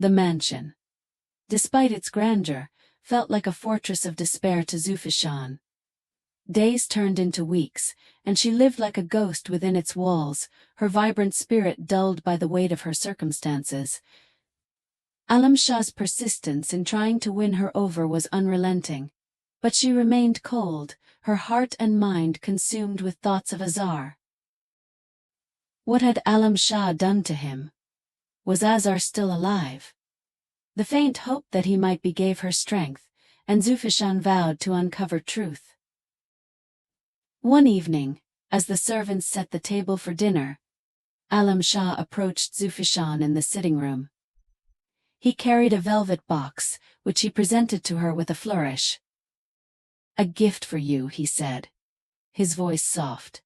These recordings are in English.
The mansion, despite its grandeur, felt like a fortress of despair to Zufishan. Days turned into weeks, and she lived like a ghost within its walls, her vibrant spirit dulled by the weight of her circumstances. Alam Shah's persistence in trying to win her over was unrelenting, but she remained cold, her heart and mind consumed with thoughts of Azar. What had Alam Shah done to him? Was Azar still alive? The faint hope that he might be gave her strength, and Zufishan vowed to uncover truth. One evening, as the servants set the table for dinner, Alam Shah approached Zufishan in the sitting room. He carried a velvet box, which he presented to her with a flourish. "A gift for you," he said, his voice soft.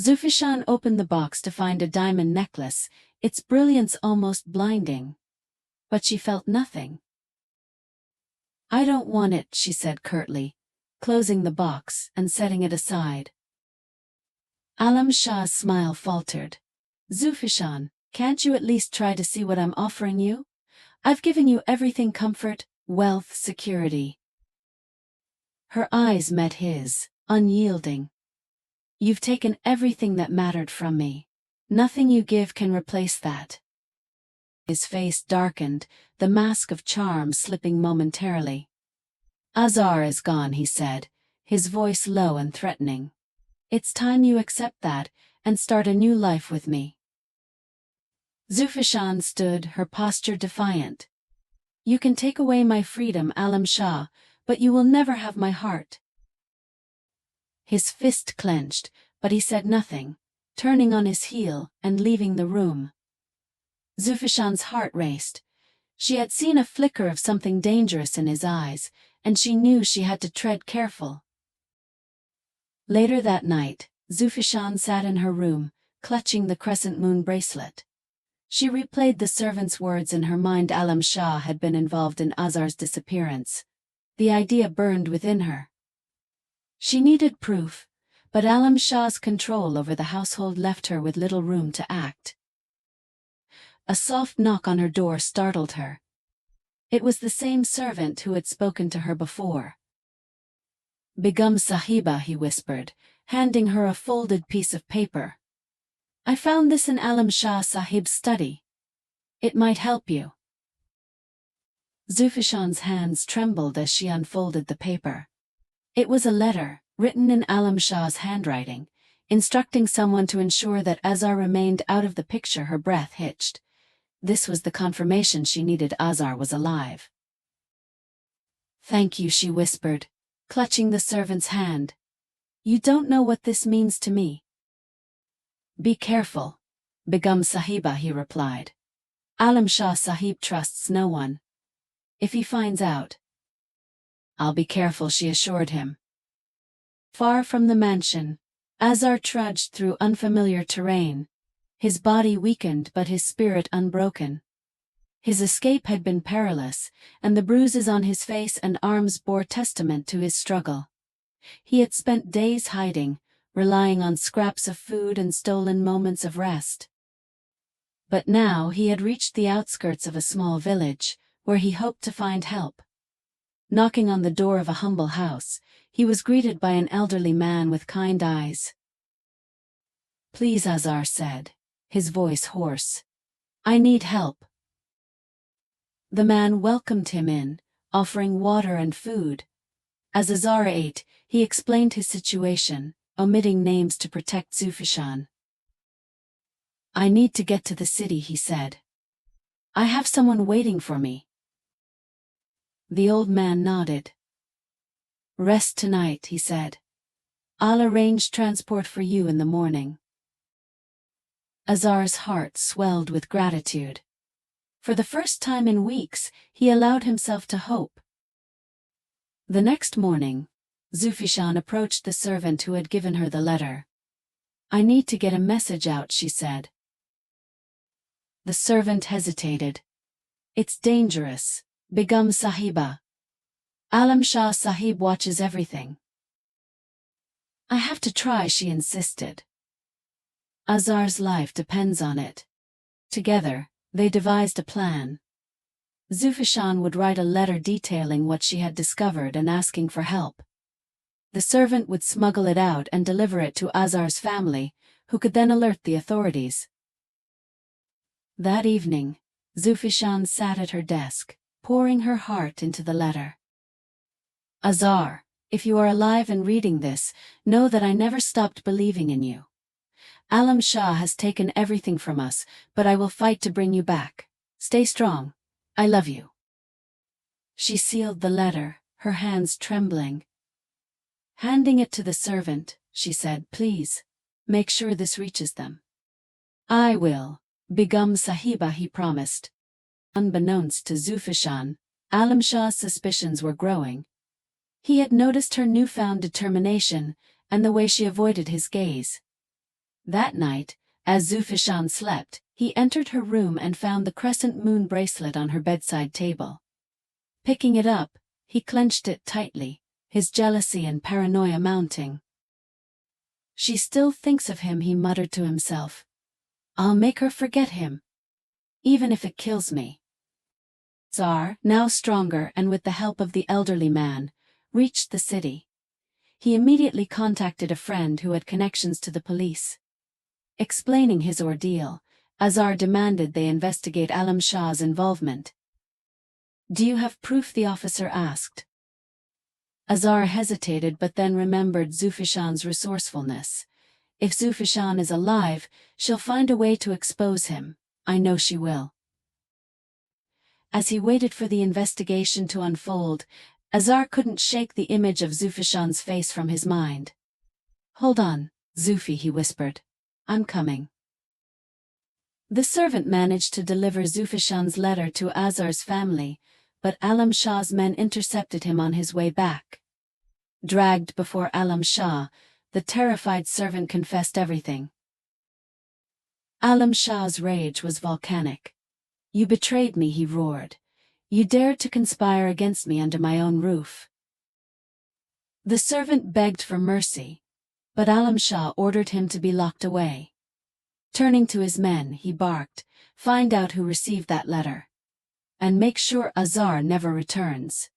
Zufishan opened the box to find a diamond necklace, its brilliance almost blinding. But she felt nothing. "I don't want it," she said curtly, closing the box and setting it aside. Alam Shah's smile faltered. "Zufishan, can't you at least try to see what I'm offering you? I've given you everything: comfort, wealth, security." Her eyes met his, unyielding. "You've taken everything that mattered from me. Nothing you give can replace that." His face darkened, the mask of charm slipping momentarily. "Azar is gone," he said, his voice low and threatening. "It's time you accept that, and start a new life with me." Zufishan stood, her posture defiant. "You can take away my freedom, Alam Shah, but you will never have my heart." His fist clenched, but he said nothing, turning on his heel and leaving the room. Zufishan's heart raced. She had seen a flicker of something dangerous in his eyes, and she knew she had to tread careful. Later that night, Zufishan sat in her room, clutching the crescent moon bracelet. She replayed the servant's words in her mind. Alam Shah had been involved in Azar's disappearance. The idea burned within her. She needed proof, but Alam Shah's control over the household left her with little room to act. A soft knock on her door startled her. It was the same servant who had spoken to her before. "Begum Sahiba," he whispered, handing her a folded piece of paper. "I found this in Alam Shah Sahib's study. It might help you." Zufishan's hands trembled as she unfolded the paper. It was a letter, written in Alam Shah's handwriting, instructing someone to ensure that Azar remained out of the picture. Her breath hitched. This was the confirmation she needed: Azar was alive. "Thank you," she whispered, clutching the servant's hand. "You don't know what this means to me." "Be careful, Begum Sahiba," he replied. "Alam Shah Sahib trusts no one. If he finds out—" "I'll be careful," she assured him. Far from the mansion, Azar trudged through unfamiliar terrain, his body weakened but his spirit unbroken. His escape had been perilous, and the bruises on his face and arms bore testament to his struggle. He had spent days hiding, relying on scraps of food and stolen moments of rest. But now he had reached the outskirts of a small village, where he hoped to find help. Knocking on the door of a humble house, he was greeted by an elderly man with kind eyes. "Please," Azar said, his voice hoarse. "I need help." The man welcomed him in, offering water and food. As Azar ate, he explained his situation, omitting names to protect Zufishan. "I need to get to the city," he said. "I have someone waiting for me." The old man nodded. "Rest tonight," he said. "I'll arrange transport for you in the morning." Azar's heart swelled with gratitude. For the first time in weeks, he allowed himself to hope. The next morning, Zufishan approached the servant who had given her the letter. "I need to get a message out," she said. The servant hesitated. "It's dangerous, Begum Sahiba. Alam Shah Sahib watches everything." "I have to try," she insisted. "Azar's life depends on it." Together, they devised a plan. Zufishan would write a letter detailing what she had discovered and asking for help. The servant would smuggle it out and deliver it to Azar's family, who could then alert the authorities. That evening, Zufishan sat at her desk, pouring her heart into the letter. Azar, if you are alive and reading this, know that I never stopped believing in you. Alam Shah has taken everything from us, but I will fight to bring you back. Stay strong. I love you. She sealed the letter, her hands trembling. Handing it to the servant, she said, "Please, make sure this reaches them." "I will, Begum Sahiba," he promised. Unbeknownst to Zufishan, Alam Shah's suspicions were growing. He had noticed her newfound determination, and the way she avoided his gaze. That night, as Zufishan slept, he entered her room and found the crescent moon bracelet on her bedside table. Picking it up, he clenched it tightly, his jealousy and paranoia mounting. "She still thinks of him," he muttered to himself. "I'll make her forget him, even if it kills me." Azar, now stronger and with the help of the elderly man, reached the city. He immediately contacted a friend who had connections to the police. Explaining his ordeal, Azar demanded they investigate Alam Shah's involvement. "Do you have proof?" the officer asked. Azar hesitated but then remembered Zufishan's resourcefulness. "If Zufishan is alive, she'll find a way to expose him. I know she will." As he waited for the investigation to unfold, Azar couldn't shake the image of Zufishan's face from his mind. "Hold on, Zufi," he whispered. "I'm coming." The servant managed to deliver Zufishan's letter to Azar's family, but Alam Shah's men intercepted him on his way back. Dragged before Alam Shah, the terrified servant confessed everything. Alam Shah's rage was volcanic. "You betrayed me," he roared. "You dared to conspire against me under my own roof." The servant begged for mercy, but Alam Shah ordered him to be locked away. Turning to his men, he barked, "Find out who received that letter. And make sure Azar never returns."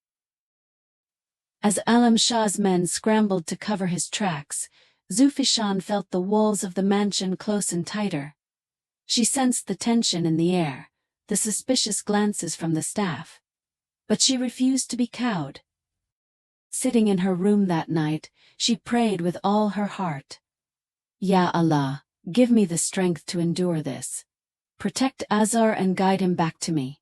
As Alam Shah's men scrambled to cover his tracks, Zufishan felt the walls of the mansion close and tighter. She sensed the tension in the air, the suspicious glances from the staff. But she refused to be cowed. Sitting in her room that night, she prayed with all her heart. "Ya Allah, give me the strength to endure this. Protect Azar and guide him back to me."